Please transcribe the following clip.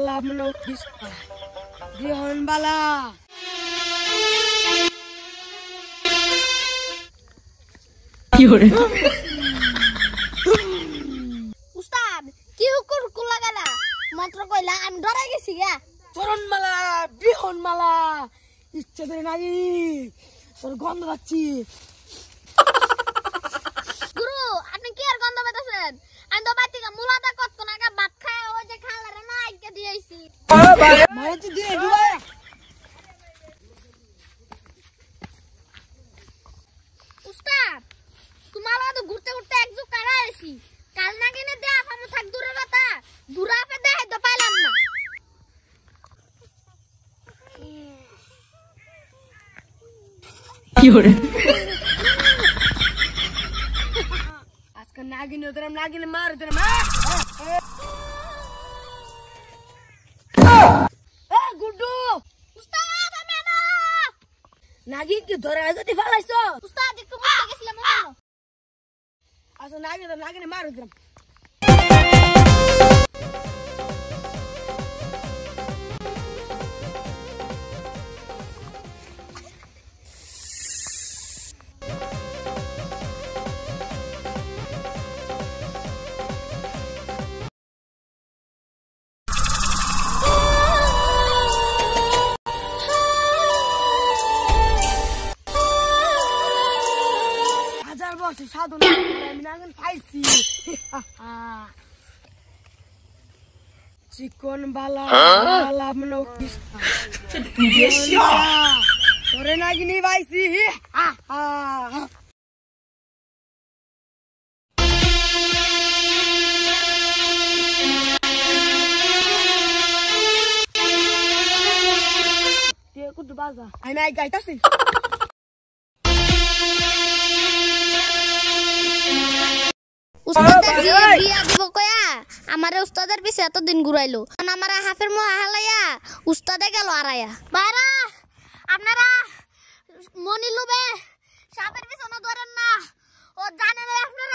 love no বিহন বালা উস্তাদ কি হুকুর কুলা গালা মন্ত্র কইলা আমি ডরাই গেছি গা চরণ মালা বিহন মালা ইচ্ছে ধরে নাগি তোর গন্ধ পাচ্ছি গুরু আপনি কি আর গন্ধ পাইতেছেন আমি তো বাতিকা মুলাদা কত নাগা ভাত খায় ওই যে খালারে না আইকে দিয়েছি মানে তুই দিয়ে দিবা উস্তাদ তোমালা তো ঘুরতে ঘুরতে একজু কারা আইছি কাল না গেনে দে আফামু থাক দূরে কথা দূরে আপে দেখাই তো পাইলাম না আজকে নাগিনি ওদের নাগিনি মার ওদের গুড্ডু উস্তাদ আমি আনো নাগিন কি ধরে যদি ফালাইছো উস্তাদ একটু মুতে গেছিলাম ওখানে আচ্ছা নাগিনি মার ওদের সাধু আমি নাগিন পাইছি চিকন বালা লাভ নো তোরে নাগিনি পাইছি কুটু বাজা আমি আই গাইতাছি উস্তাদের জি বিয়া দিব কয়া আমারে উস্তাদের পিছে এত দিন ঘুরাইলো আমারে হাফের মোহা হালাইয়া উস্তাদে গেল আড়াইয়া বাইরা আপনারা মনি লুবে সাপের পিছনে ধরেন না ও জানেন আপনারা